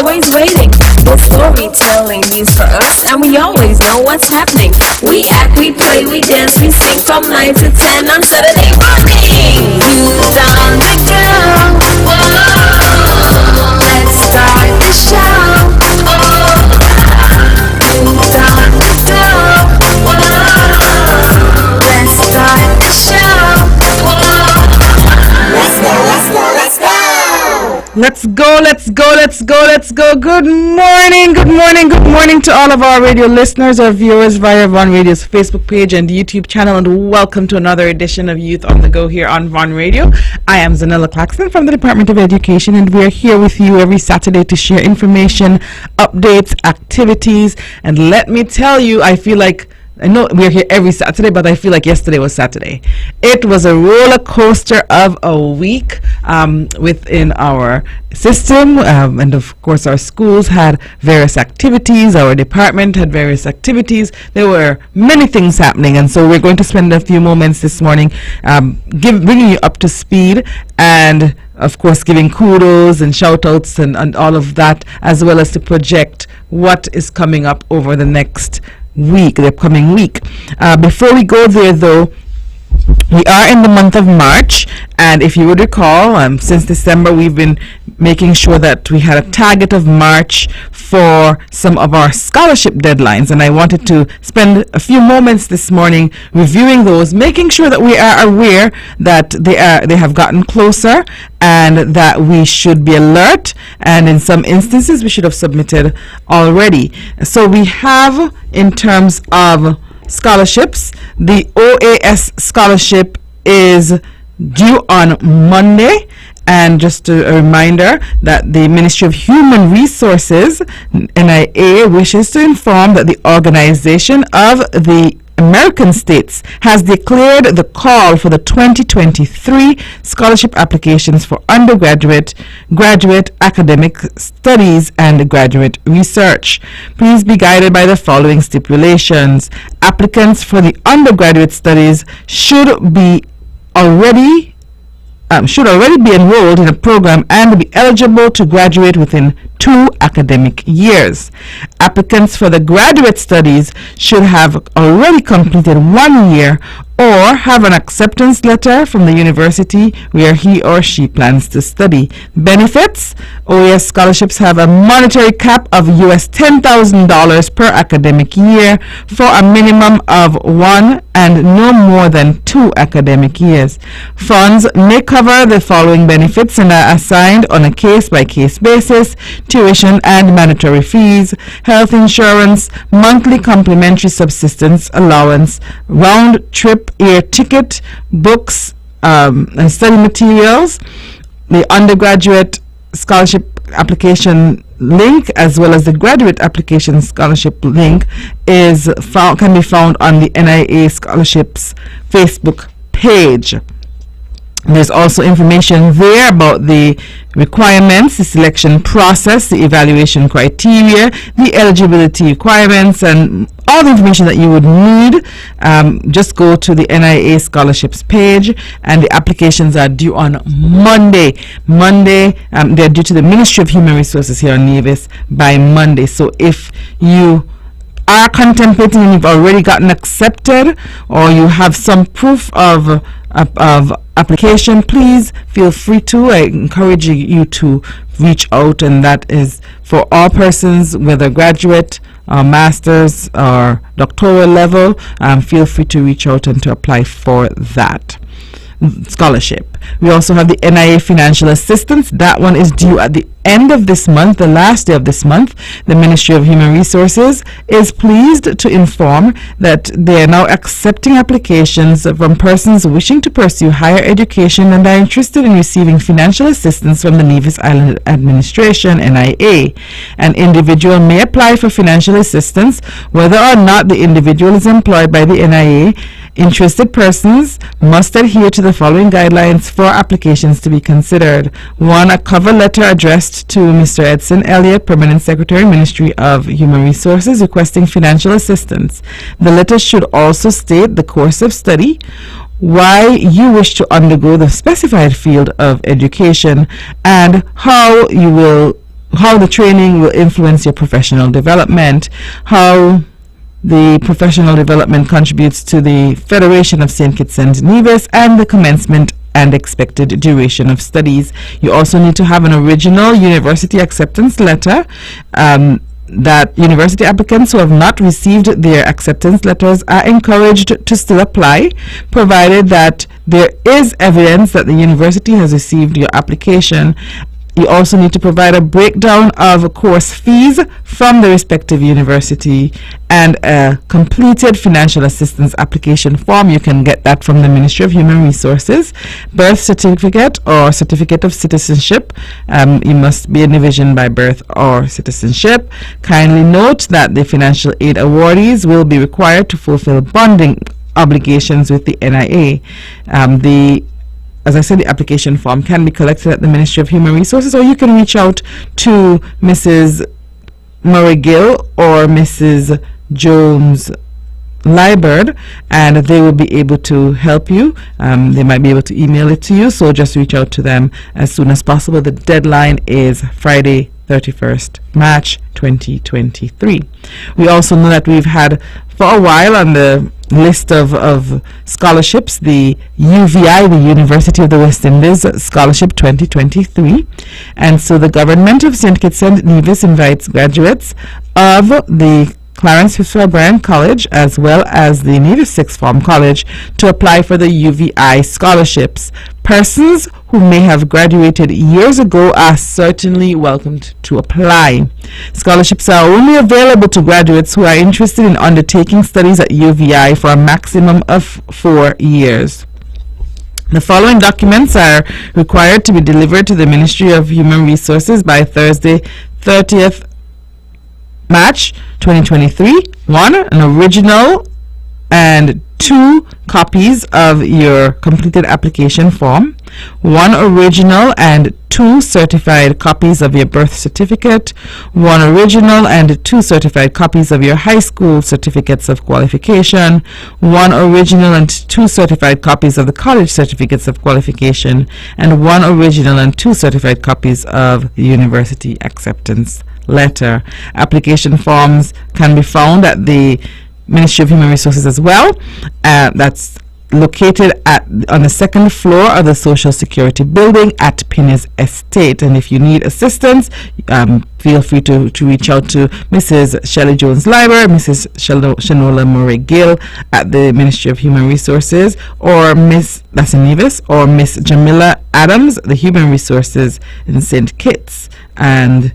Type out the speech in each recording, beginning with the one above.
always waiting. The storytelling news for us, and we always know what's happening. We act, we play, we dance, we sing from 9 to 10 on Saturday morning. Youth on the go. Whoa, let's start the show. Oh, youth on the go. Whoa, let's start the show. Whoa, let's go, let's go, let's go. Let's go, let's go, let's go, let's go. Good morning, good morning, good morning to all of our radio listeners, our viewers via Von Radio's Facebook page and YouTube channel, and welcome to another edition of Youth on the Go here on Von Radio. I am Zahnela Claxton from the Department of Education, and we are here with you every Saturday to share information, updates, activities, and let me tell you, I know we're here every Saturday, but I feel like yesterday was Saturday. It was a roller coaster of a week within our system, and of course our schools had various activities, our department had various activities. There were many things happening, and so we're going to spend a few moments this morning bringing you up to speed, and of course giving kudos and shout outs and all of that, as well as to project what is coming up over the upcoming week. Before we go there though, we are in the month of March, and if you would recall, since December we've been making sure that we had a target of March for some of our scholarship deadlines, and I wanted to spend a few moments this morning reviewing those, making sure that we are aware that they have gotten closer and that we should be alert, and in some instances we should have submitted already. So we have, in terms of scholarships, the OAS scholarship is due on Monday, and just a reminder that the Ministry of Human Resources, NIA, wishes to inform that the Organization of the American States has declared the call for the 2023 scholarship applications for undergraduate, graduate, academic studies, and graduate research. Please be guided by the following stipulations. Applicants for the undergraduate studies should already be enrolled in a program and be eligible to graduate within 2 academic years. Applicants for the graduate studies should have already completed 1 year or have an acceptance letter from the university where he or she plans to study. Benefits: OAS scholarships have a monetary cap of US $10,000 per academic year for a minimum of 1 and no more than 2 academic years. Funds may cover the following benefits and are assigned on a case-by-case basis: tuition and mandatory fees, health insurance, monthly complimentary subsistence allowance, round-trip air ticket, books, and study materials. The undergraduate scholarship application link, as well as the graduate application scholarship link, can be found on the NIA Scholarships Facebook page. There's also information there about the requirements, the selection process, the evaluation criteria, the eligibility requirements, and all the information that you would need. Just go to the NIA Scholarships page, and the applications are due on Monday. They're due to the Ministry of Human Resources here on Nevis by Monday. So if you are contemplating and you've already gotten accepted, or you have some proof of application, please feel free to. I encourage you to reach out, and that is for all persons, whether graduate, master's, or doctoral level. Feel free to reach out and to apply for that scholarship. We also have the NIA financial assistance. That one is due at the end of this month, the last day of this month. The Ministry of Human Resources is pleased to inform that they are now accepting applications from persons wishing to pursue higher education and are interested in receiving financial assistance from the Nevis Island Administration, NIA. An individual may apply for financial assistance whether or not the individual is employed by the NIA. Interested persons must adhere to the following guidelines for applications to be considered. 1. A cover letter addressed to Mr. Edson Elliott, Permanent Secretary, Ministry of Human Resources, requesting financial assistance. The letter should also state the course of study, why you wish to undergo the specified field of education, and how you will how the training will influence your professional development, how the professional development contributes to the Federation of St. Kitts and Nevis, and the commencement and expected duration of studies. You also need to have an original university acceptance letter. That university applicants who have not received their acceptance letters are encouraged to still apply, provided that there is evidence that the university has received your application. You also need to provide a breakdown of course fees from the respective university and a completed financial assistance application form. You can get that from the Ministry of Human Resources. Birth certificate or certificate of citizenship. You must be a division by birth or citizenship. Kindly note that the financial aid awardees will be required to fulfill bonding obligations with the NIA. As I said, the application form can be collected at the Ministry of Human Resources, or you can reach out to Mrs. Murray Gill or Mrs. Jones Liebert, and they will be able to help you. They might be able to email it to you, so just reach out to them as soon as possible. The deadline is Friday, 31st March 2023. We also know that we've had for a while on the list of scholarships the UVI, the University of the West Indies Scholarship 2023, and so the government of St. Kitts and Nevis invites graduates of the Clarence Fitzgerald College as well as the Nevis Sixth Form College to apply for the UVI scholarships. Persons who may have graduated years ago are certainly welcomed to apply. Scholarships are only available to graduates who are interested in undertaking studies at UVI for a maximum of 4 years. The following documents are required to be delivered to the Ministry of Human Resources by Thursday, 30th March 2023. 1. An original and 2 copies of your completed application form. 1 original and 2 certified copies of your birth certificate. 1 original and 2 certified copies of your high school certificates of qualification. 1 original and 2 certified copies of the college certificates of qualification. And 1 original and 2 certified copies of the university acceptance letter. Application forms can be found at the Ministry of Human Resources as well. That's located on the 2nd floor of the Social Security building at Pinnes Estate. And if you need assistance, feel free to reach out to Mrs. Shelley Jones Liber, Mrs. Shanola Murray Gill at the Ministry of Human Resources, or Miss Nevis, or Miss Jamila Adams, the Human Resources in St. Kitts, and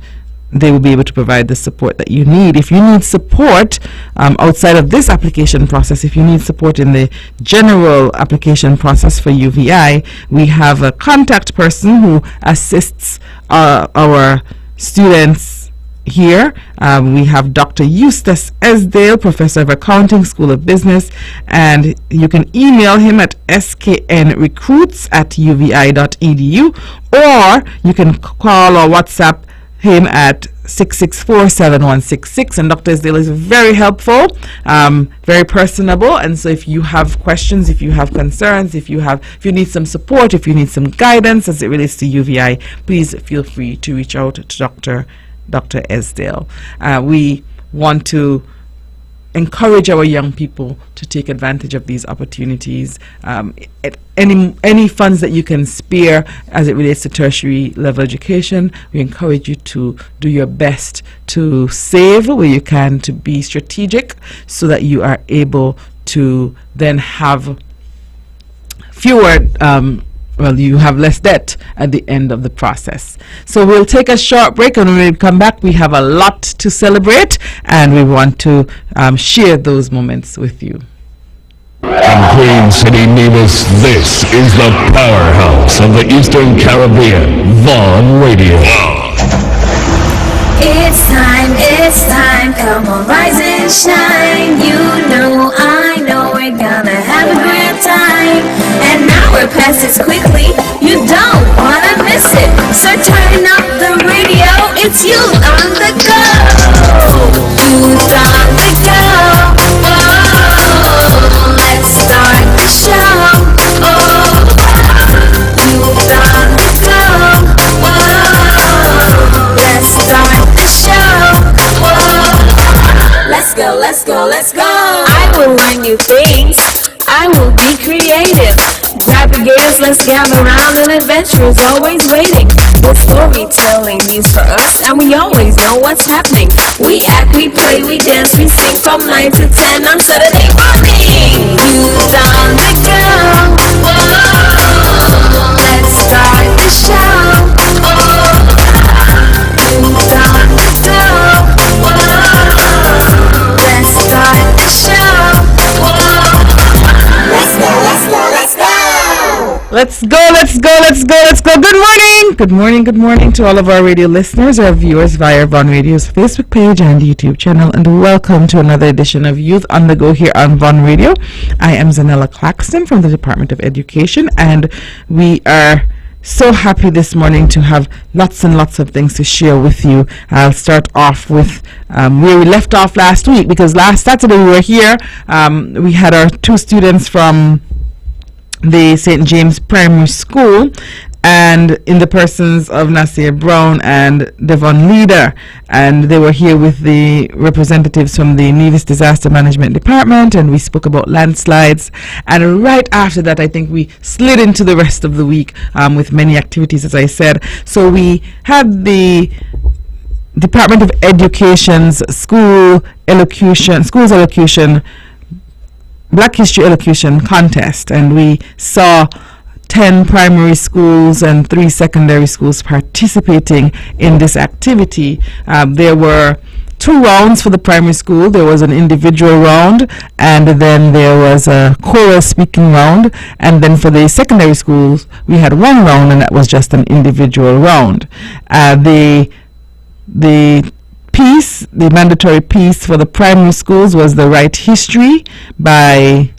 they will be able to provide the support that you need. If you need support outside of this application process, if you need support in the general application process for UVI, we have a contact person who assists our students here. We have Dr. Eustace Esdale, Professor of Accounting, School of Business, and you can email him at sknrecruits@uvi.edu, or you can call or WhatsApp him at 664-7166, and Dr. Esdale is very helpful, very personable, and so if you have questions, if you have concerns, if you need some support, if you need some guidance as it relates to UVI, please feel free to reach out to Dr. Esdale. We want to encourage our young people to take advantage of these opportunities. Any funds that you can spare as it relates to tertiary level education, we encourage you to do your best to save where you can, to be strategic, so that you are able to then have fewer you have less debt at the end of the process. So we'll take a short break, and when we come back, we have a lot to celebrate, and we want to share those moments with you. In Queen City, Nevis, this is the powerhouse of the Eastern Caribbean, Vaughn Radio. It's time, come on, rise and shine. You know, I know, we're gonna have a great time. An hour passes quickly, you don't wanna miss it. So turn up the radio, it's you on the go. Who's on the go? Oh, let's start the show. Oh, who's on the go? Oh, let's start go, let's go, let's go. I will learn new things. I will be creative. Grab the gators, let's gather round. An adventure is always waiting. The storytelling means for us, and we always know what's happening. We act, we play, we dance, we sing from 9 to 10 on Saturday morning. Youth on the go. Whoa. Let's start the show. Youth on the go. Whoa. Let's start the show. Let's go, let's go, let's go. Let's go, let's go, let's go, let's go. Good morning. Good morning, good morning to all of our radio listeners, our viewers via Von Radio's Facebook page and YouTube channel, and welcome to another edition of Youth on the Go here on Von Radio. I am Zahnela Claxton from the Department of Education, and we are so happy this morning to have lots and lots of things to share with you. I'll start off with where we left off last week, because last Saturday we were here. We had our two students from the St. James Primary School, and in the persons of Nasir Brown and Devon Leader, and they were here with the representatives from the Nevis Disaster Management Department, and we spoke about landslides. And right after that, I think we slid into the rest of the week with many activities, as I said. So we had the Department of Education's schools elocution Black History Elocution contest, and we saw 10 primary schools and 3 secondary schools participating in this activity. There were 2 rounds for the primary school. There was an individual round, and then there was a choral speaking round, and then for the secondary schools we had 1 round, and that was just an individual round. The mandatory piece for the primary schools was The Right History by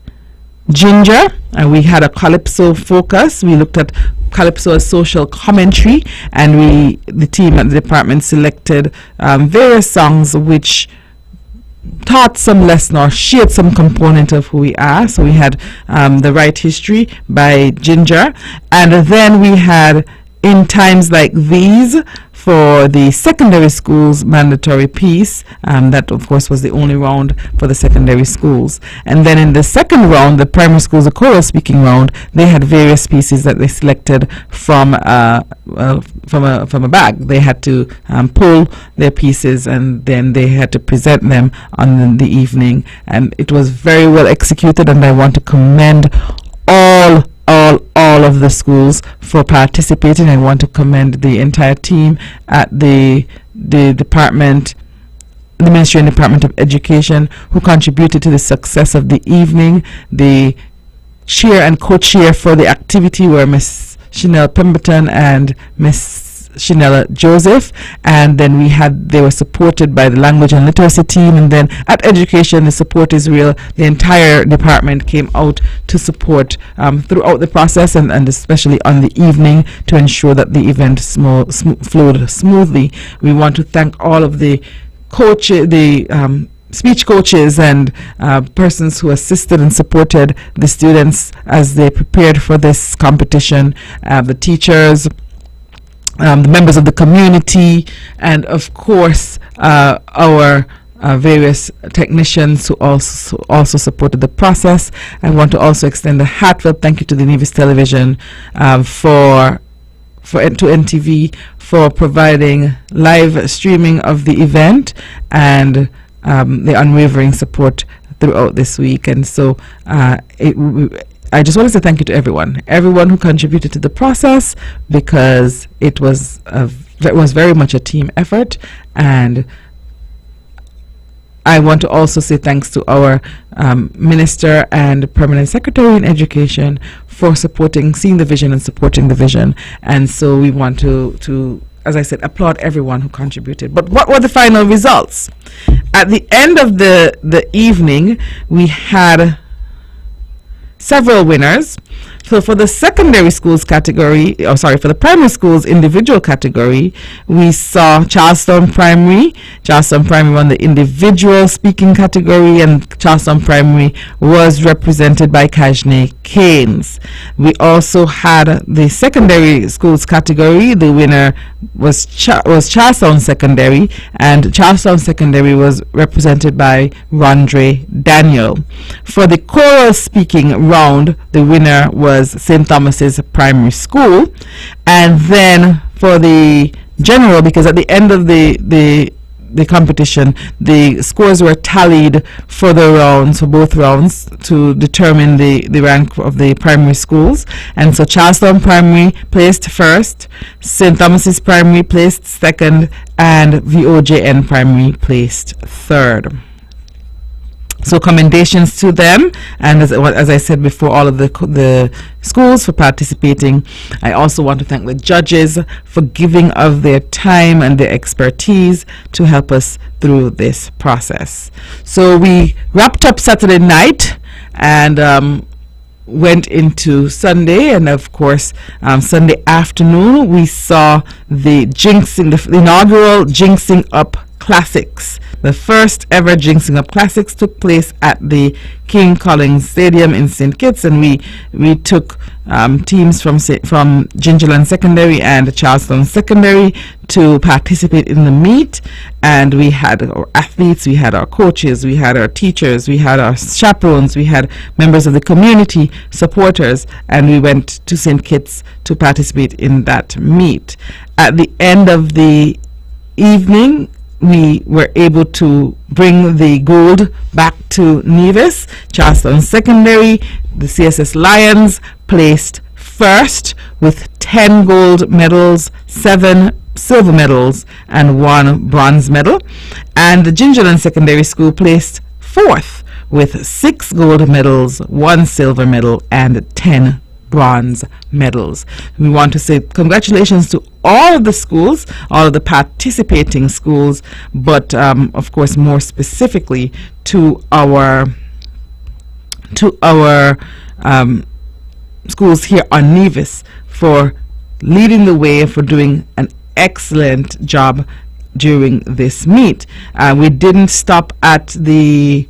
Ginger, and we had a calypso focus. We looked at calypso as social commentary, and the team at the department selected various songs which taught some lesson or shared some component of who we are. So we had The Right History by Ginger, and then we had In Times Like These for the secondary schools mandatory piece. That of course was the only round for the secondary schools. And then in the second round, the primary schools, the choral speaking round, they had various pieces that they selected from a bag. They had to pull their pieces, and then they had to present them on the evening, and it was very well executed, and I want to commend all of the schools for participating. I want to commend the entire team at the department, the Ministry and Department of Education, who contributed to the success of the evening. The chair and co-chair for the activity were Miss Chanel Pemberton and Miss Shanella Joseph, and then they were supported by the language and literacy team, and then at education the support is real. The entire department came out to support throughout the process, and especially on the evening, to ensure that the event flowed smoothly. We want to thank all of the speech coaches and persons who assisted and supported the students as they prepared for this competition, the teachers, the members of the community, and of course our various technicians who also supported the process. I want to also extend a heartfelt thank you to the Nevis Television to NTV for providing live streaming of the event and the unwavering support throughout this week. And so I just want to say thank you to everyone who contributed to the process, because it was very much a team effort. And I want to also say thanks to our Minister and Permanent Secretary in Education for seeing the vision and supporting the vision. And so we want to, as I said, applaud everyone who contributed. But what were the final results? At the end of the evening, we had several winners. So for the secondary schools category, for the primary schools individual category, we saw Charlestown Primary won the individual speaking category, and Charlestown Primary was represented by Kajne Canes. We also had the secondary schools category. The winner was Charlestown Secondary, and Charlestown Secondary was represented by Rondre Daniel. For the choral speaking round, the winner was St. Thomas's Primary School. And then for the general, because at the end of the competition, the scores were tallied for the rounds, for both rounds, to determine the rank of the primary schools. And so Charlestown Primary placed first, St. Thomas's Primary placed second, and VOJN Primary placed third. So commendations to them, and as I said before, all of the schools for participating. I also want to thank the judges for giving of their time and their expertise to help us through this process. So we wrapped up Saturday night and went into Sunday, and of course Sunday afternoon we saw the inaugural Jinxing Up Classics. The first ever Jinxing Up Classics took place at the King Collins Stadium in St. Kitts, and we took teams from Gingerland Secondary and Charlestown Secondary to participate in the meet. And we had our athletes, we had our coaches, we had our teachers, we had our chaperones, we had members of the community, supporters, and we went to St. Kitts to participate in that meet. At the end of the evening, we were able to bring the gold back to Nevis. Charlestown Secondary, the CSS Lions, placed first with 10 gold medals, 7 silver medals, and 1 bronze medal. And the Gingerland Secondary School placed fourth with 6 gold medals, 1 silver medal, and 10 bronze medals. We want to say congratulations to all of the schools, all of the participating schools, but of course more specifically to our schools here on Nevis for leading the way, for doing an excellent job during this meet. We didn't stop at the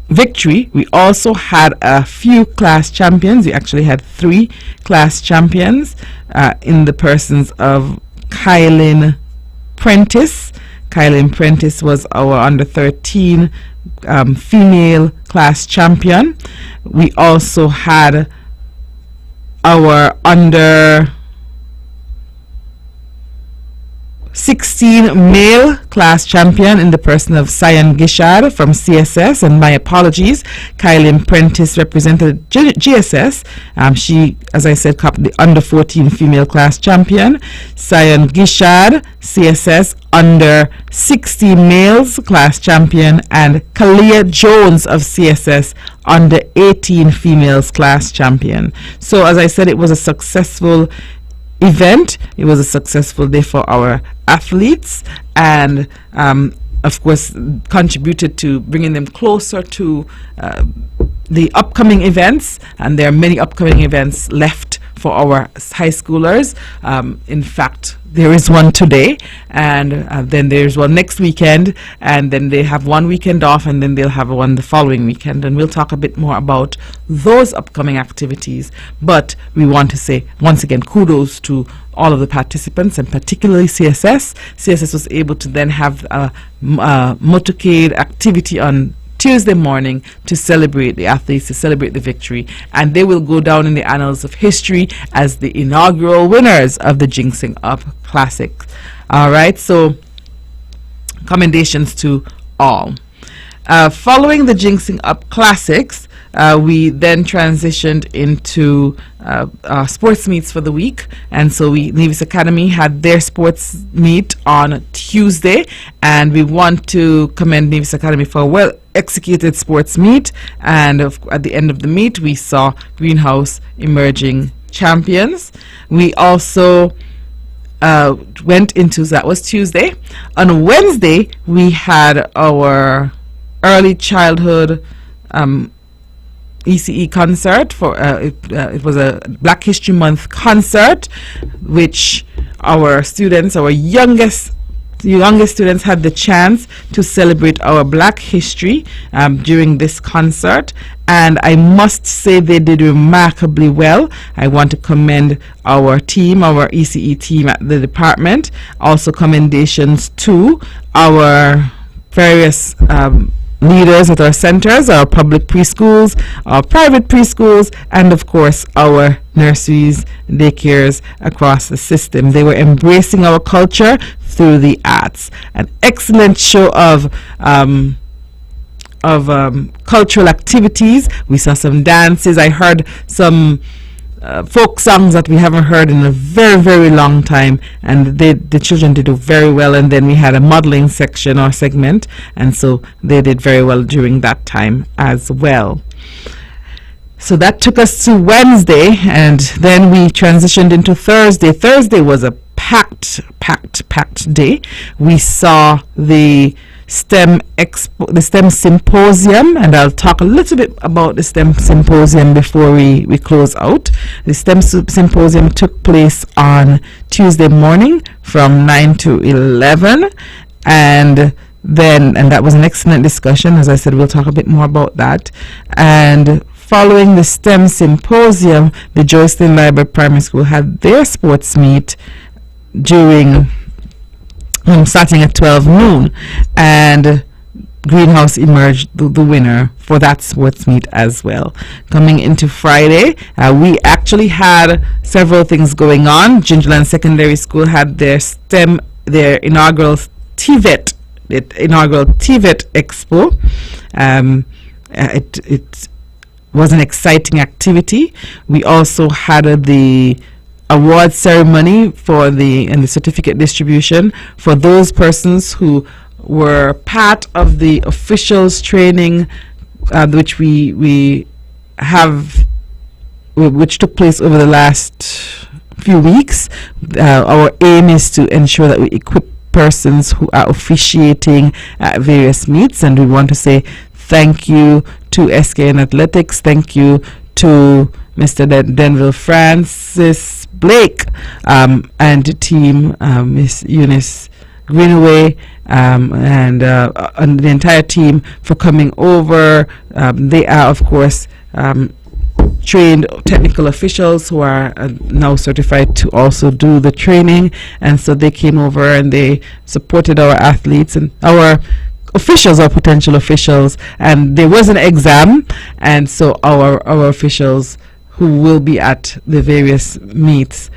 victory. We also had a few class champions. We actually had 3 class champions in the persons of Kylin Prentice. Kylin Prentice was our under 13 female class champion. We also had our under 16 male class champion in the person of Cyan Gishad from CSS, and my apologies, Kylin Prentice represented GSS. She, as I said, copped the under 14 female class champion. Cyan Gishad, CSS, under 16 males class champion, and Kalia Jones of CSS, under 18 females class champion. So as I said, it was a successful event. It was a successful day for our athletes, and of course contributed to bringing them closer to the upcoming events, and there are many upcoming events left for our high schoolers. In fact, there is one today, and then there's one next weekend, and then they have one weekend off, and then they'll have one the following weekend, and we'll talk a bit more about those upcoming activities. But we want to say once again kudos to all of the participants, and particularly CSS. CSS was able to then have a motorcade activity on Tuesday morning to celebrate the athletes, to celebrate the victory, and they will go down in the annals of history as the inaugural winners of the Jinxing Up Classic. All right, so commendations to all. Following the Jinxing Up Classics, we then transitioned into sports meets for the week, and so Nevis Academy had their sports meet on Tuesday, and we want to commend Nevis Academy for a well executed sports meet. And at the end of the meet, we saw Greenhouse emerging champions. We also went into, that was Tuesday. On Wednesday, we had our early childhood ECE concert for it was a Black History Month concert, which our students, our youngest youngest students had the chance to celebrate our Black history during this concert, and I must say they did remarkably well. I want to commend our team, our ECE team at the department. Also commendations to our various leaders at our centers, our public preschools, our private preschools, and of course our nurseries, daycares across the system. They were embracing our culture through the arts. An excellent show of cultural activities. We saw some dances. I heard some folk songs that we haven't heard in a very, very long time, and the children did very well. And then we had a modeling section or segment, and so they did very well during that time as well. So that took us to Wednesday, and then we transitioned into Thursday. Thursday was a packed day. We saw the STEM symposium, and I'll talk a little bit about the STEM symposium before we close out. The STEM symposium took place on Tuesday morning from 9 to 11, and that was an excellent discussion. As I said, we'll talk a bit more about that. And following the STEM symposium, the Joycelyn Library Primary School had their sports meet during starting at 12 noon, and Greenhouse emerged the winner for that sports meet as well. Coming into Friday, we actually had several things going on. Gingerland Secondary School had their inaugural TVET Expo. It was an exciting activity. We also had the award ceremony and the certificate distribution for those persons who were part of the officials training, which which took place over the last few weeks. Our aim is to ensure that we equip persons who are officiating at various meets, and we want to say thank you to SKN Athletics, thank you to Mr. Denville Francis Blake and team, Miss Eunice Greenaway, and the entire team for coming over. They are, of course, trained technical officials who are now certified to also do the training, and so they came over and they supported our athletes and our officials or potential officials. And there was an exam, and so our officials who will be at the various meets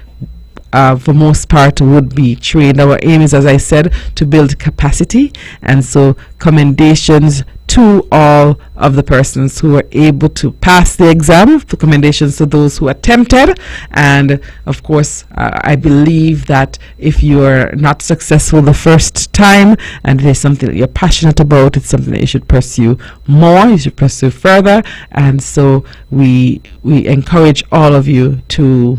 for most part would be trained. Our aim is, as I said, to build capacity, and so commendations to all of the persons who were able to pass the exam, commendations to those who attempted, and of course I believe that if you are not successful the first time and it is something that you're passionate about, it's something that you should pursue more, you should pursue further, and so we encourage all of you to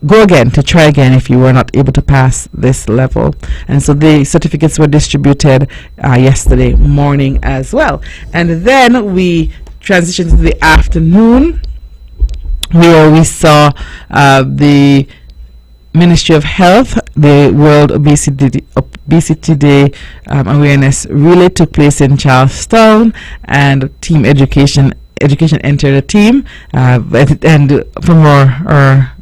go again, to try again if you were not able to pass this level. And so the certificates were distributed yesterday morning as well. And then we transitioned to the afternoon, where we saw the Ministry of Health, the World Obesity Day awareness relay took place in Charlestown, and team education entered a team, and from our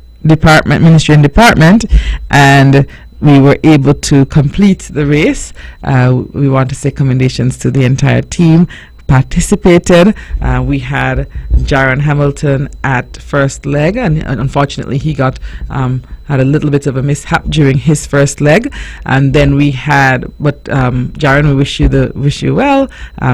ministry and department, and we were able to complete the race. We want to say commendations to the entire team participated. We had Jaron Hamilton at first leg, and unfortunately he got had a little bit of a mishap during his first leg, and then we had, but Jaron, we wish you well.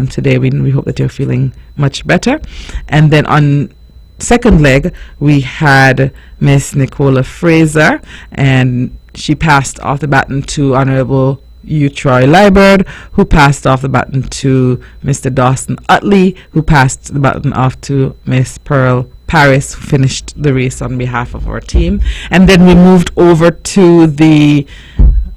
Today we hope that you're feeling much better. And then on second leg we had Miss Nicola Fraser, and she passed off the baton to Honorable U. Troy Liburd, who passed off the baton to Mr. Dawson Utley, who passed the baton off to Miss Pearl Paris, who finished the race on behalf of our team. And then we moved over to the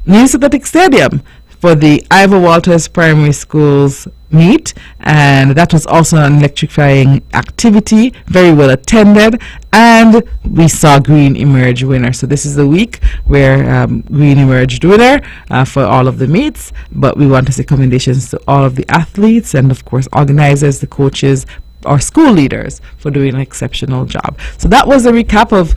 New Synthetic Stadium for the Ivor Walters Primary School's meet, and that was also an electrifying activity, very well attended, and we saw green emerge winner. So this is the week where green emerged winner for all of the meets, but we want to say commendations to all of the athletes and of course organizers, the coaches, our school leaders for doing an exceptional job. So that was a recap of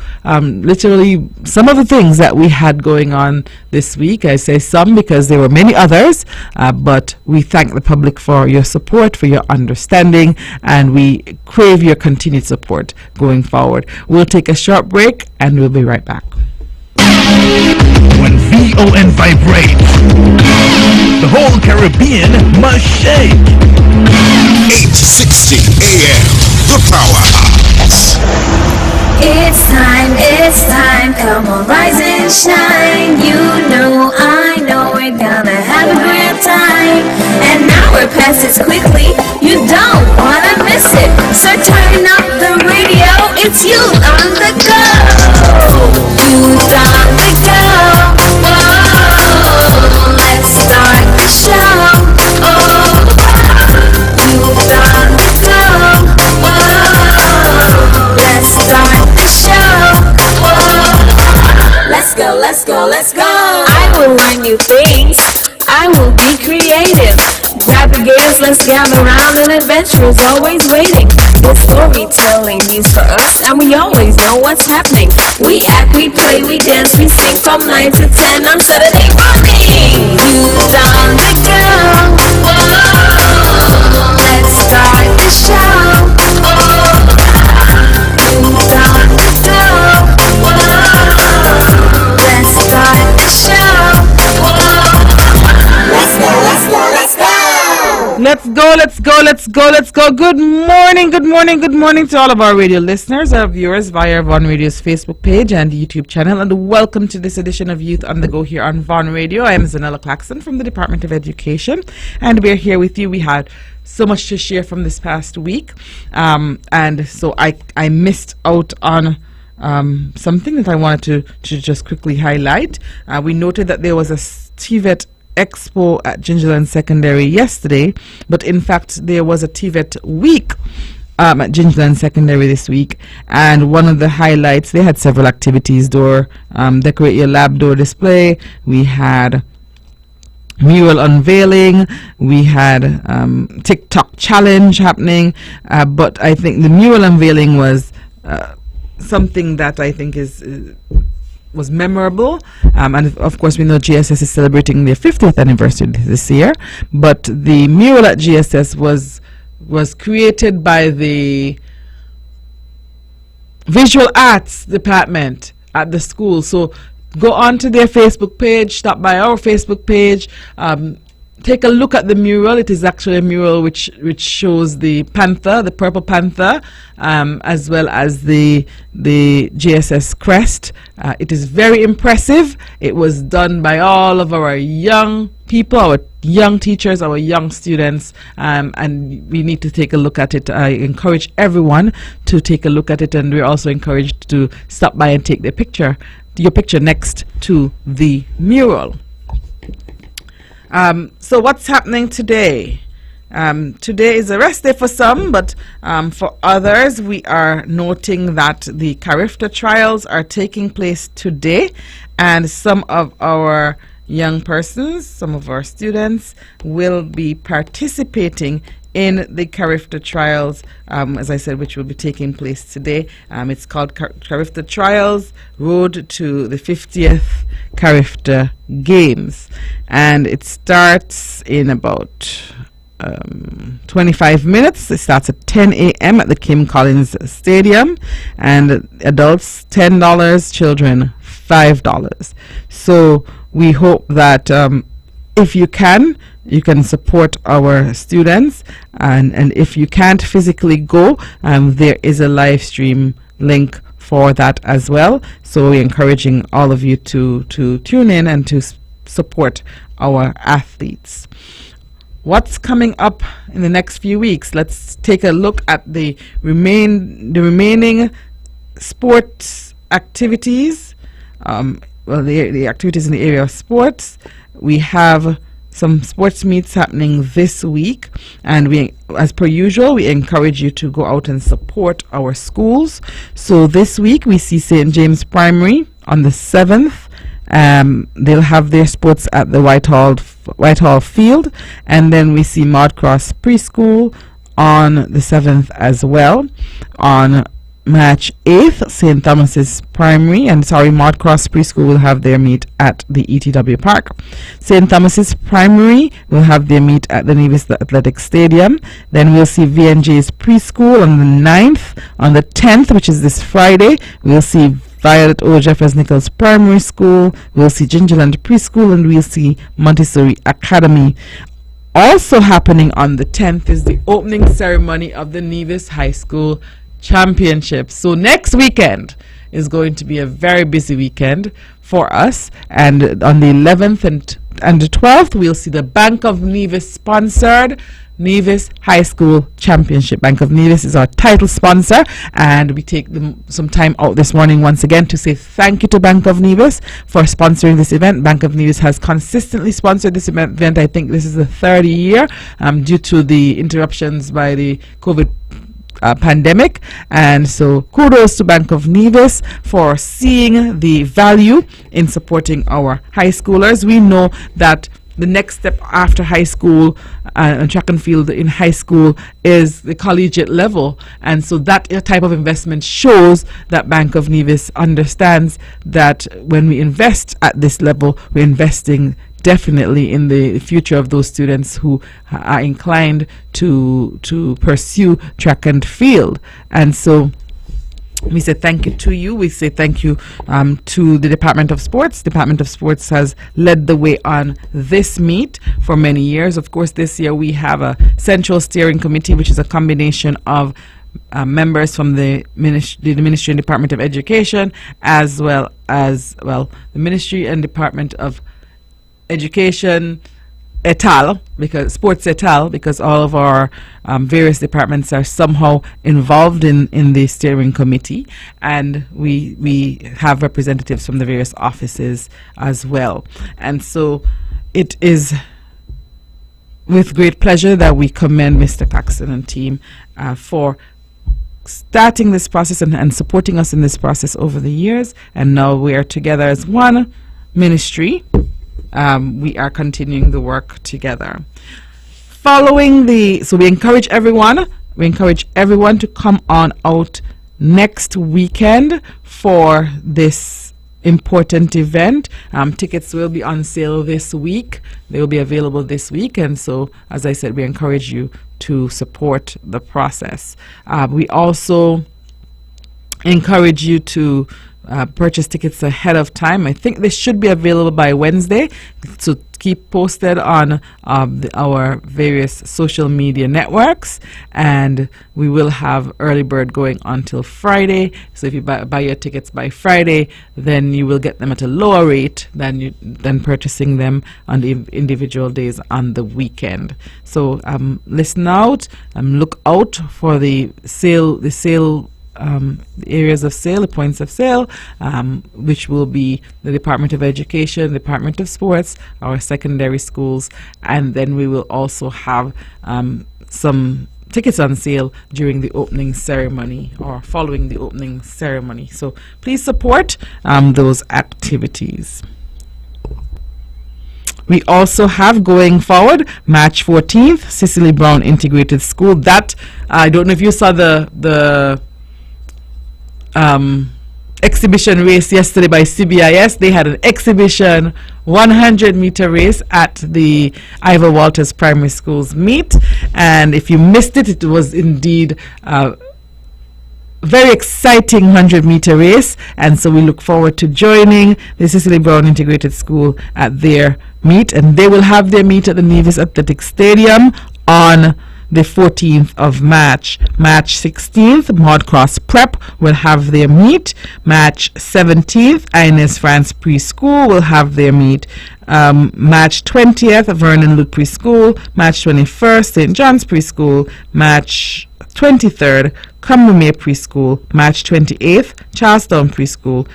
literally some of the things that we had going on this week. I say some because there were many others, but we thank the public for your support, for your understanding, and we crave your continued support going forward. We'll take a short break and we'll be right back. When VON vibrates, the whole Caribbean must shake. 860 AM, the powerhouse. It's time, come on, rise and shine. You know, I know we're gonna have a great time. And now we're past it quickly, you don't wanna miss it. So turn up the radio, it's you on the go. You on the go. Whoa, let's start the show. Oh, you on the go. Whoa, let's start the show. Whoa, let's go. I will learn new things. I will be creative. Grab the gears, let's gather around, and adventure is always waiting. The storytelling news for us, and we always know what's happening. We act, we play, we dance, we sing from 9 to 10 on Saturday morning. Youth on the go. Whoa, let's start the show. Oh, youth on the go. Whoa, let's start the show. Whoa, let's go. Let's go. Good morning to all of our radio listeners, our viewers via Von Radio's Facebook page and YouTube channel, and welcome to this edition of Youth on the Go here on Von Radio. I am Zahnela Claxton from the Department of Education, and we're here with you. We had so much to share from this past week, and so I missed out on something that I wanted to just quickly highlight. We noted that there was a TVET Expo at Gingerland Secondary yesterday, but in fact there was a TVET week at Gingerland Secondary this week, and one of the highlights, they had several activities: decorate your lab door display, we had mural unveiling, we had TikTok challenge happening, but I think the mural unveiling was something that I think was memorable, and of course we know GSS is celebrating their 50th anniversary this year, but the mural at GSS was created by the visual arts department at the school. So go on to their Facebook page, stop by our Facebook page, take a look at the mural. It is actually a mural which shows the panther, the purple panther, as well as the GSS crest. It is very impressive. It was done by all of our young people, our young teachers, our young students, and we need to take a look at it. I encourage everyone to take a look at it, and we're also encouraged to stop by and take your picture next to the mural. So what's happening today? Today is a rest day for some, but for others, we are noting that the Carifta trials are taking place today, and some of our young persons, some of our students will be participating in the Carifta trials, as I said, which will be taking place today. It's called Carifta Trials Road to the 50th Carifta Games, and it starts in about 25 minutes. It starts at 10 a.m. at the Kim Collins Stadium, and adults $10, children $5. So we hope that if you can support our students, and if you can't physically go, there is a live stream link for that as well. So we're encouraging all of you to tune in and to support our athletes. What's coming up in the next few weeks? Let's take a look at the remaining sports activities. The activities in the area of sports. We have some sports meets happening this week, and we, as per usual, we encourage you to go out and support our schools. So this week we see St. James Primary on the 7th. They'll have their sports at the Whitehall Field, and then we see Maud Cross Preschool on the 7th as well. On March 8th, St. Thomas's Primary Maud Cross Preschool will have their meet at the ETW Park. St. Thomas's Primary will have their meet at the Nevis Athletic Stadium. Then we'll see VNJ's Preschool on the 9th. On the 10th, which is this Friday, we'll see Violet O. Jeffers Nichols Primary School, we'll see Gingerland Preschool, and we'll see Montessori Academy. Also happening on the 10th is the opening ceremony of the Nevis High School Championship. So next weekend is going to be a very busy weekend for us, and on the 11th and the 12th we'll see the Bank of Nevis sponsored Nevis High School Championship. Bank of Nevis is our title sponsor, and we take some time out this morning once again to say thank you to Bank of Nevis for sponsoring this event. Bank of Nevis has consistently sponsored this event. I think this is the third year due to the interruptions by the COVID pandemic, and so kudos to Bank of Nevis for seeing the value in supporting our high schoolers. We know that the next step after high school and track and field in high school is the collegiate level, and so that type of investment shows that Bank of Nevis understands that when we invest at this level, we're investing definitely in the future of those students who are inclined to pursue track and field. And so we say thank you to you. We say thank you to the Department of Sports. Department of Sports has led the way on this meet for many years. Of course, this year we have a Central Steering Committee, which is a combination of members from the Ministry and Department of Education, as well as the Ministry and Department of Education et al., because sports et al., because all of our various departments are somehow involved in the steering committee, and we have representatives from the various offices as well. And so it is with great pleasure that we commend Mr. Claxton and team for starting this process and supporting us in this process over the years, and now we are together as one ministry. We are continuing the work together. So we encourage everyone to come on out next weekend for this important event. Tickets will be on sale this week. They will be available this week, and so, as I said, we encourage you to support the process. We also encourage you to purchase tickets ahead of time. I think they should be available by Wednesday, so keep posted on our various social media networks, and we will have early bird going until Friday. So if you buy your tickets by Friday, then you will get them at a lower rate than purchasing them on the individual days on the weekend. So listen out, look out for the areas of sale, the points of sale, which will be the Department of Education, Department of Sports, our secondary schools, and then we will also have some tickets on sale during the opening ceremony or following the opening ceremony. So please support those activities. We also have, going forward, March 14th, Cicely Brown Integrated School. That, I don't know if you saw the exhibition race yesterday by CBIS. They had an exhibition 100-meter race at the Ivor Walters Primary School's meet, and if you missed it, it was indeed a very exciting 100-meter race, and so we look forward to joining the Cicely Brown Integrated School at their meet, and they will have their meet at the Nevis Athletic Stadium on the 14th of March. March 16th, Maud Cross Prep will have their meet. March 17th, Inez France Preschool will have their meet. March 20th, Vernon Luke Preschool. March 21st, St. John's Preschool. March 23rd, Cumbermere Preschool. March 28th, Charlestown Preschool.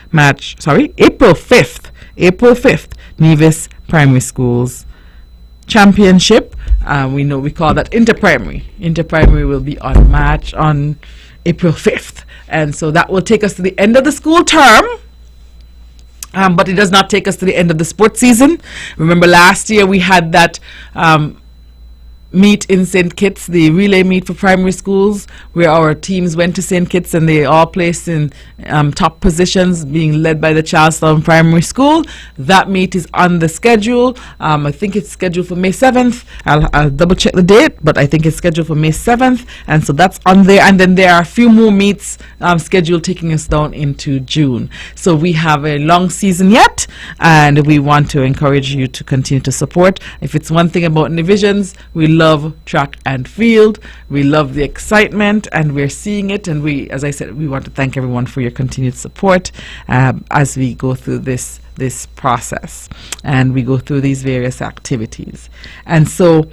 April 5th, Nevis Primary Schools championship. We call that interprimary. Interprimary will be on April 5th, and so that will take us to the end of the school term. But it does not take us to the end of the sports season. Remember last year we had that meet in St. Kitts, the relay meet for primary schools, where our teams went to St. Kitts and they all placed in top positions, being led by the Charlestown Primary School. That meet is on the schedule. I think it's scheduled for May 7th. I'll double check the date, but I think it's scheduled for May 7th, and so that's on there. And then there are a few more meets scheduled taking us down into June. So we have a long season yet, and we want to encourage you to continue to support. If it's one thing about divisions, we love track and field. We love the excitement, and we're seeing it. And we, as I said, we want to thank everyone for your continued support as we go through this process and we go through these various activities. And so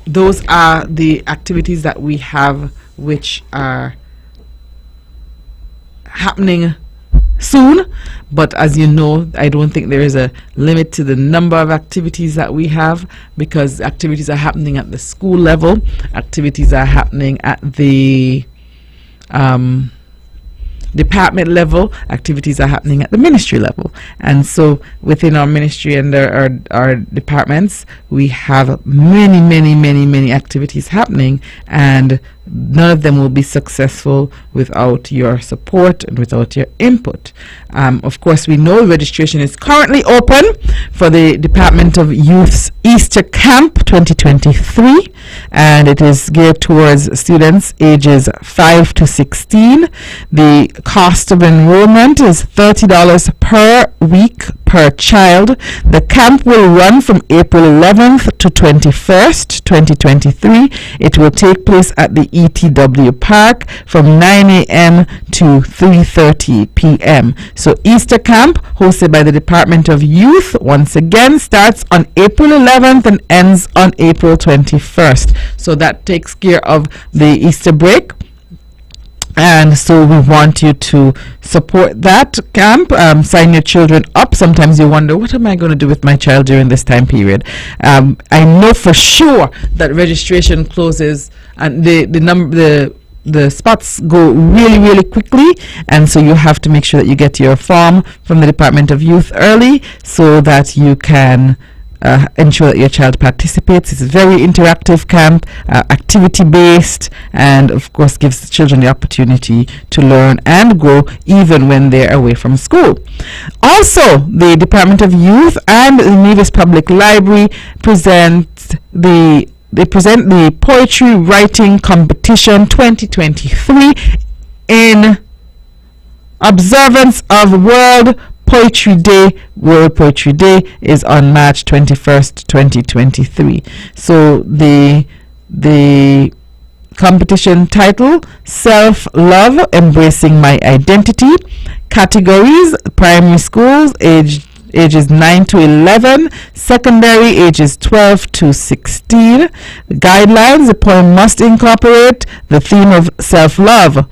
those are the activities that we have, which are happening soon. But as you know, I don't think there is a limit to the number of activities that we have, because activities are happening at the school level, activities are happening at the department level, activities are happening at the ministry level. And so within our ministry and our departments, we have many activities happening, and none of them will be successful without your support and without your input. Of course, we know registration is currently open for the Department of Youth's Easter Camp 2023, and it is geared towards students ages 5 to 16. The cost of enrollment is $30 per week per child. The camp will run from April 11th to 21st, 2023. It will take place at the ETW Park from 9 a.m. to 3:30 p.m. So Easter Camp, hosted by the Department of Youth, once again starts on April 11th and ends on April 21st. So that takes care of the Easter break. And so we want you to support that camp. Sign your children up. Sometimes you wonder, what am I going to do with my child during this time period? I know for sure that registration closes, and the spots go really quickly, and so you have to make sure that you get your form from the Department of Youth early, so that you can ensure that your child participates. It's a very interactive camp, activity-based, and of course gives children the opportunity to learn and grow even when they're away from school. Also, the Department of Youth and the Nevis Public Library present the Poetry Writing Competition 2023 in observance of World Poetry Day. World Poetry Day is on March 21st, 2023. So the competition title, Self-Love, Embracing My Identity. Categories, primary schools, ages 9 to 11, secondary ages 12 to 16. Guidelines, the poem must incorporate the theme of self-love.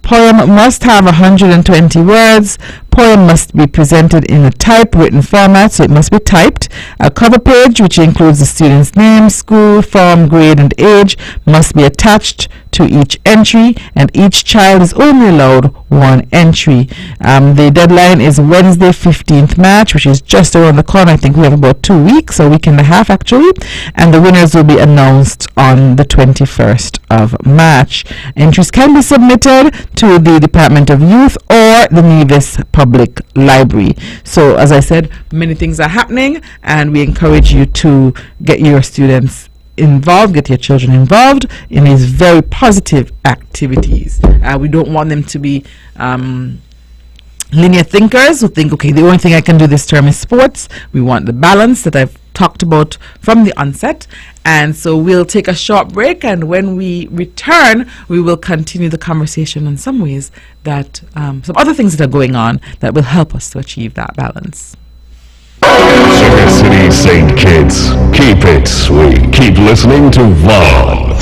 Poem must have 120 words. Poem must be presented in a typewritten format, so it must be typed. A cover page, which includes the student's name, school, form, grade, and age, must be attached to each entry, and each child is only allowed one entry. The deadline is Wednesday, 15th March, which is just around the corner. I think we have about 2 weeks, a week and a half actually, and the winners will be announced on the 21st of March. Entries can be submitted to the Department of Youth or the Nevis Public Library. So as I said, many things are happening, and we encourage you to get your students involved, get your children involved in these very positive activities. We don't want them to be linear thinkers who think, okay, the only thing I can do this term is sports. We want the balance that I've talked about from the onset. And so we'll take a short break, and when we return, we will continue the conversation on some ways that some other things that are going on that will help us to achieve that balance. Sugar City St. Kitts, keep it sweet. Keep listening to Vaughn.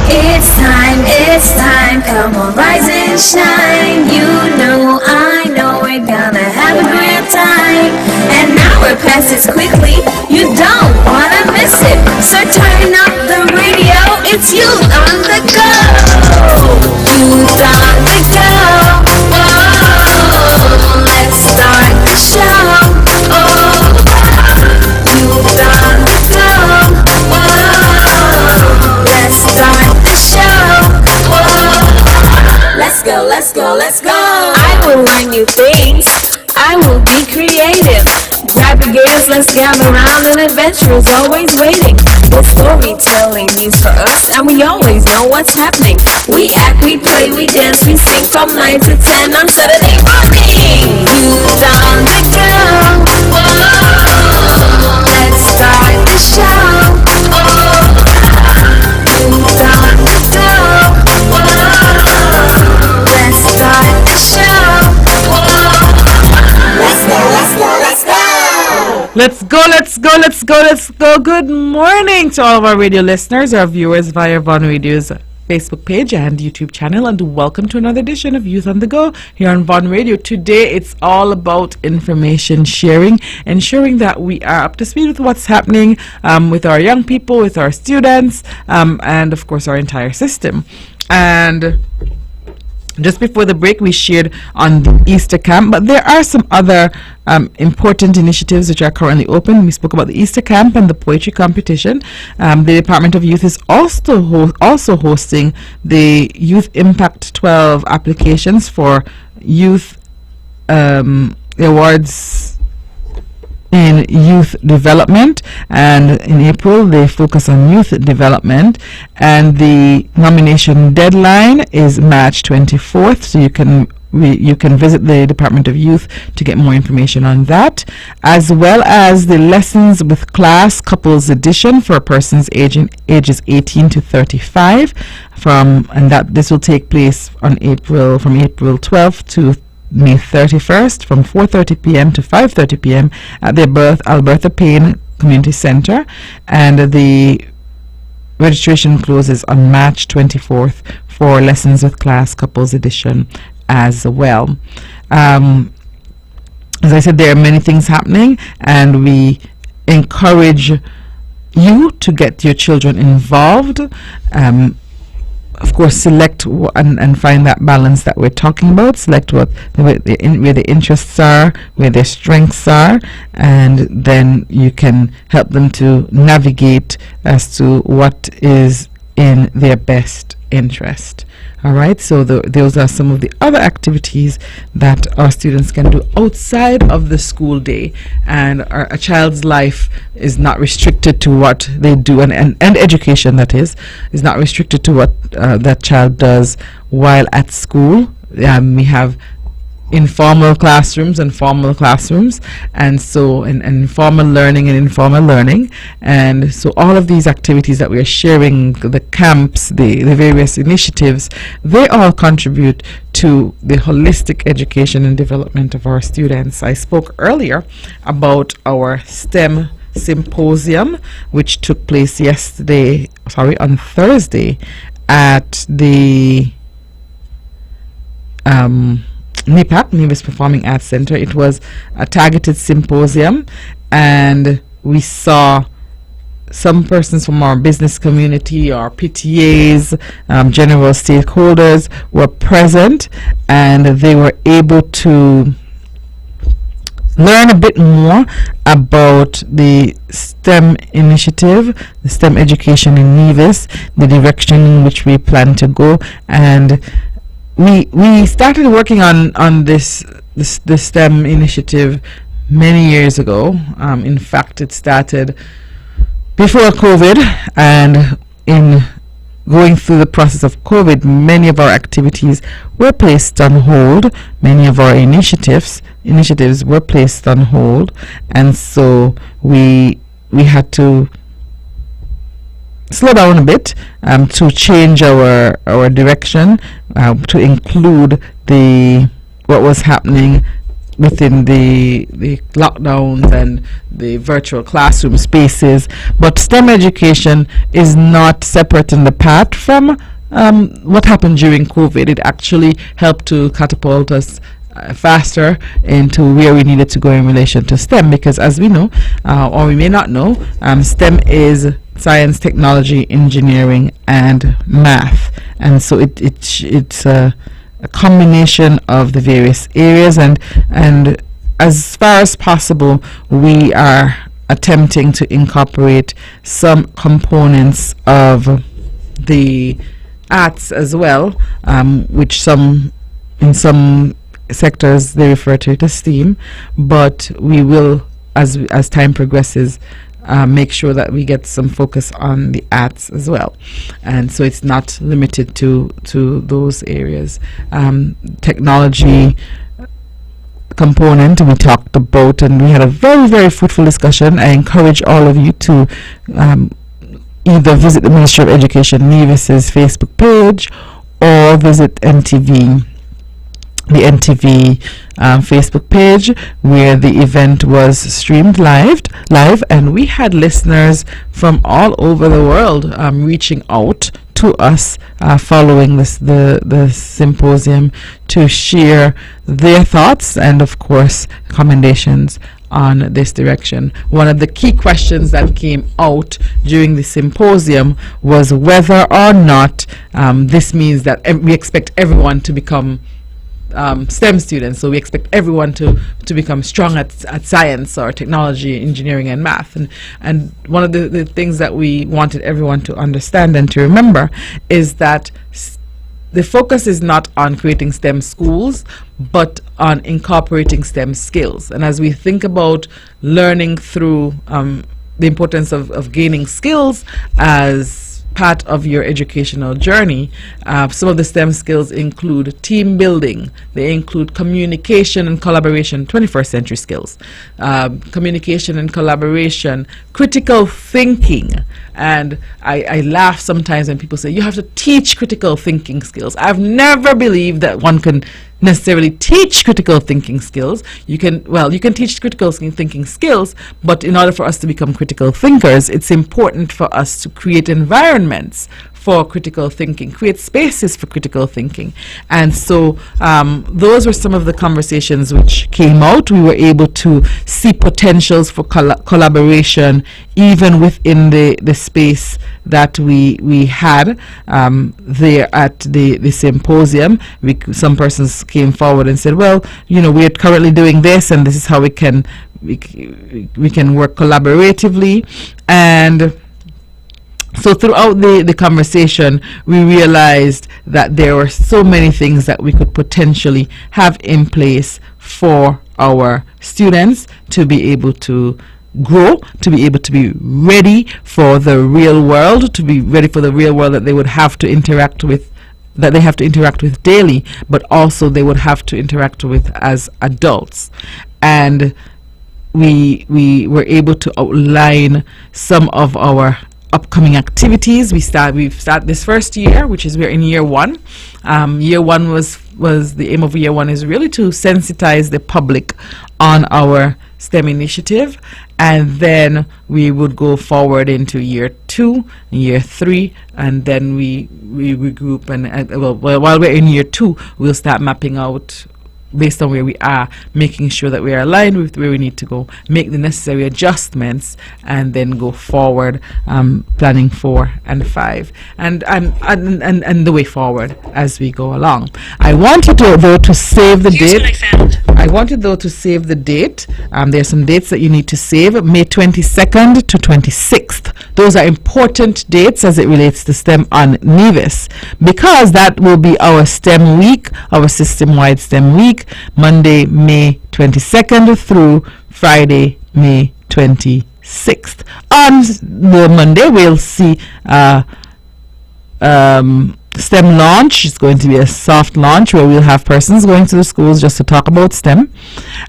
It's time, come on, rise and shine. You know, I know we're gonna have a great time. And now it passes quickly. be creative. Grab your gears, let's gather round, an adventure is always waiting. The storytelling means for us, and we always know what's happening. We act, we play, we dance, we sing from 9 to 10 on Saturday morning. Youth on the go. Whoa. Let's start the show. Youth on the go. Whoa. Let's start the show. Whoa. Let's go, let's go, let's go. Let's go, let's go, let's go, let's go. Good morning to all of our radio listeners, our viewers via Von Radio's Facebook page and YouTube channel, and welcome to another edition of Youth on the Go here on Von Radio. Today it's all about information sharing, ensuring that we are up to speed with what's happening with our young people, with our students, and of course our entire system. And just before the break, we shared on the Easter camp, but there are some other important initiatives which are currently open. We spoke about the Easter camp and the poetry competition. The Department of Youth is also hosting the Youth Impact 12 applications for youth awards in youth development, and in April they focus on youth development, and the nomination deadline is March 24th, so you can visit the Department of Youth to get more information on that, as well as the Lessons with Class Couples Edition for persons ages 18 to 35, and that this will take place on April 12th to May 31st from 4:30 p.m. to 5:30 p.m. at the Albertha Payne Community Center, and the registration closes on March 24th for Lessons with Class Couples Edition as well. As I said, there are many things happening, and we encourage you to get your children involved. Of course, select and find that balance that we're talking about. Select where the interests are, where their strengths are, and then you can help them to navigate as to what is in their best interest. All right, so those are some of the other activities that our students can do outside of the school day, and a child's life is not restricted to what they do, and education, that is not restricted to what that child does while at school. We have informal classrooms and formal classrooms, and so and formal learning and informal learning, and so all of these activities that we are sharing, the camps, the various initiatives, they all contribute to the holistic education and development of our students. I spoke earlier about our STEM symposium, which took place on Thursday at the NIPAC, Nevis Performing Arts Center. It was a targeted symposium, and we saw some persons from our business community, our PTAs, general stakeholders were present, and they were able to learn a bit more about the STEM initiative, the STEM education in Nevis, the direction in which we plan to go. And we started working on this STEM initiative many years ago. In fact, it started before COVID, and in going through the process of COVID, many of our activities were placed on hold. Many of our initiatives were placed on hold, and so we had to slow down a bit to change our direction, to include what was happening within the lockdowns and the virtual classroom spaces. But STEM education is not separate and apart from what happened during COVID. It actually helped to catapult us faster into where we needed to go in relation to STEM, because as we know, or we may not know, STEM is science, technology, engineering, and math, and so it's a combination of the various areas, and as far as possible we are attempting to incorporate some components of the arts as well, which in some sectors, they refer to it as STEAM, but we will, as time progresses, make sure that we get some focus on the arts as well, and so it's not limited to those areas. Technology component we talked about, and we had a very, very fruitful discussion. I encourage all of you to either visit the Ministry of Education Nevis's Facebook page or visit the NTV Facebook page, where the event was streamed live, and we had listeners from all over the world reaching out to us following the symposium to share their thoughts and, of course, commendations on this direction. One of the key questions that came out during the symposium was whether or not this means that we expect everyone to become STEM students. So we expect everyone to become strong at science or technology, engineering, and math. And one of the things that we wanted everyone to understand and to remember is that the focus is not on creating STEM schools, but on incorporating STEM skills. And as we think about learning through the importance of gaining skills as part of your educational journey, some of the STEM skills include team building, they include communication and collaboration, 21st century skills, communication and collaboration, critical thinking. And I laugh sometimes when people say you have to teach critical thinking skills. I've never believed that one can necessarily teach critical thinking skills. You can teach critical thinking skills, but in order for us to become critical thinkers, it's important for us to create environments for critical thinking, create spaces for critical thinking. And so those were some of the conversations which came out. We were able to see potentials for collaboration even within the space that we had there at the symposium. Some persons came forward and said, well, we're currently doing this, and this is how we can work collaboratively. And so throughout the conversation, we realized that there were so many things that we could potentially have in place for our students to be able to grow, to be able to be ready for the real world, that they would have to interact with, that they have to interact with daily, but also they would have to interact with as adults. And we were able to outline some of our upcoming activities. We've started this first year, which is we're in year one. Year one was the aim of year one is really to sensitize the public on our STEM initiative, and then we would go forward into year 2, year 3, and then we regroup. And while we're in year 2, we'll start mapping out, based on where we are, making sure that we are aligned with where we need to go, make the necessary adjustments, and then go forward, planning 4 and 5, and the way forward as we go along. I wanted to save the date. I wanted to save the date. There's some dates that you need to save. May 22nd to 26th. Those are important dates as it relates to STEM on Nevis, because that will be our STEM week, our system-wide STEM week, Monday, May 22nd through Friday, May 26th. On the Monday, we'll see STEM launch. It's going to be a soft launch where we'll have persons going to the schools just to talk about STEM.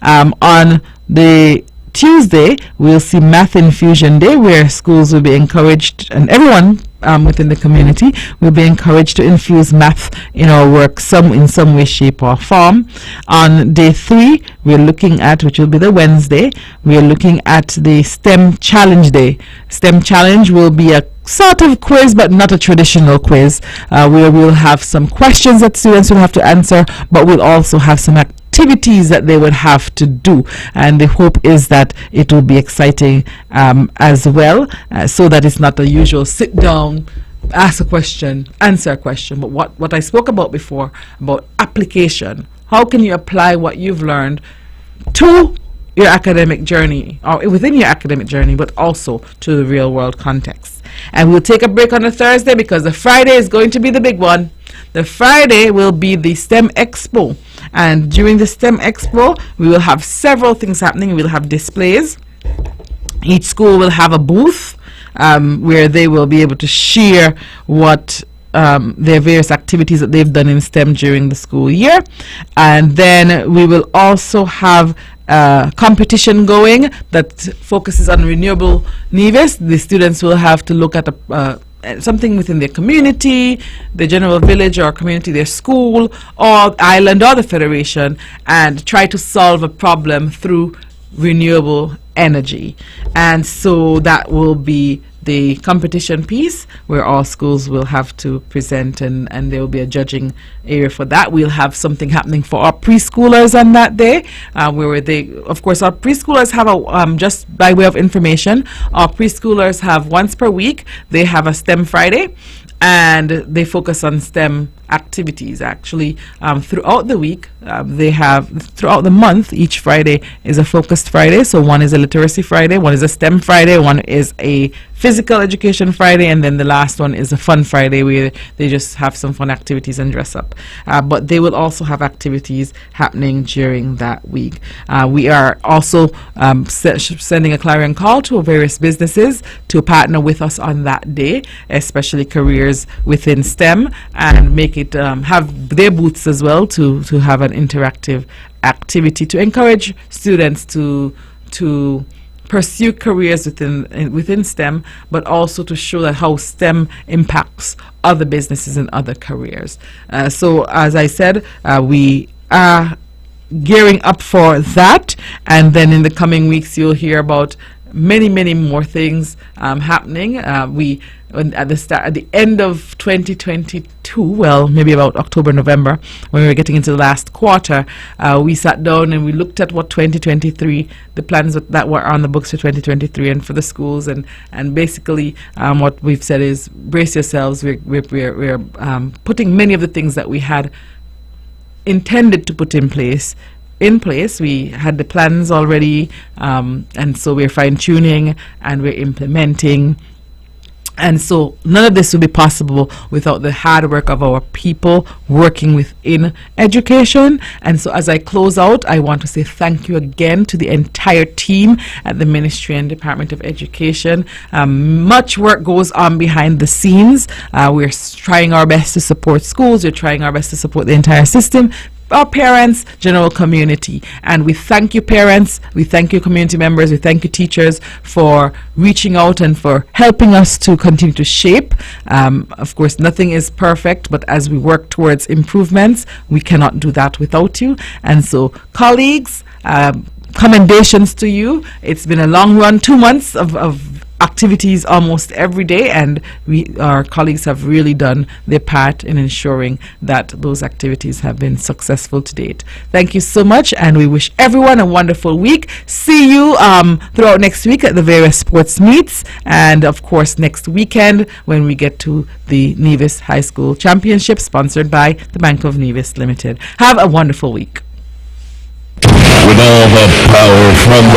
On the Tuesday, we'll see Math Infusion Day, where schools will be encouraged, and everyone within the community will be encouraged to infuse math in our work in some way, shape, or form. On day 3, we're looking at, which will be the Wednesday, we're looking at the STEM Challenge Day. STEM Challenge will be a sort of quiz, but not a traditional quiz, where we'll have some questions that students will have to answer, but we'll also have some activities that they would have to do, and the hope is that it will be exciting as well, so that it's not the usual sit down, ask a question, answer a question, but what I spoke about before, about application. How can you apply what you've learned to your academic journey, or within your academic journey, but also to the real world context? And we'll take a break on a Thursday, because the Friday is going to be the big one. The Friday will be the STEM Expo, And during the STEM Expo, we will have several things happening. We'll have displays. Each school will have a booth where they will be able to share what their various activities that they've done in STEM during the school year. And then we will also have competition going that focuses on renewable Nevis. The students will have to look at something within their community, the general village or community, their school or island or the federation, and try to solve a problem through renewable energy. And so that will be the competition piece where all schools will have to present, and there will be a judging area for that. We'll have something happening for our preschoolers on that day, where they, of course, our preschoolers have a, just by way of information, our preschoolers have once per week, they have a STEM Friday, and they focus on STEM activities actually throughout the week. They have throughout the month, each Friday is a focused Friday. So one is a literacy Friday, one is a STEM Friday, one is a physical education Friday, and then the last one is a fun Friday where they just have some fun activities and dress up. But they will also have activities happening during that week. We are also sending a clarion call to various businesses to partner with us on that day, especially careers within STEM, and make it have their booths as well to have an interactive activity to encourage students to pursue careers within STEM, but also to show that how STEM impacts other businesses and other careers. So as I said, we are gearing up for that, and then in the coming weeks you'll hear about many more things happening. At the end of 2022, well, maybe about October, November, when we were getting into the last quarter, we sat down and we looked at what 2023, the plans that were on the books for 2023 and for the schools, and basically what we've said is brace yourselves. We're putting many of the things that we had intended to put in place. We had the plans already, and so we're fine-tuning and we're implementing. And so none of this would be possible without the hard work of our people working within education. And so as I close out, I want to say thank you again to the entire team at the Ministry and Department of Education. Much work goes on behind the scenes. We're trying our best to support schools. We're trying our best to support the entire system, our parents, general community. And we thank you, parents, we thank you, community members, we thank you, teachers, for reaching out and for helping us to continue to shape. Of course, nothing is perfect, but as we work towards improvements, we cannot do that without you. And so, colleagues, commendations to you. It's been a long run, 2 months of activities almost every day, and our colleagues have really done their part in ensuring that those activities have been successful to date. Thank you so much, and we wish everyone a wonderful week. See you throughout next week at the various sports meets, and of course next weekend when we get to the Nevis High School Championship, sponsored by the Bank of Nevis Limited. Have a wonderful week. With all the power from the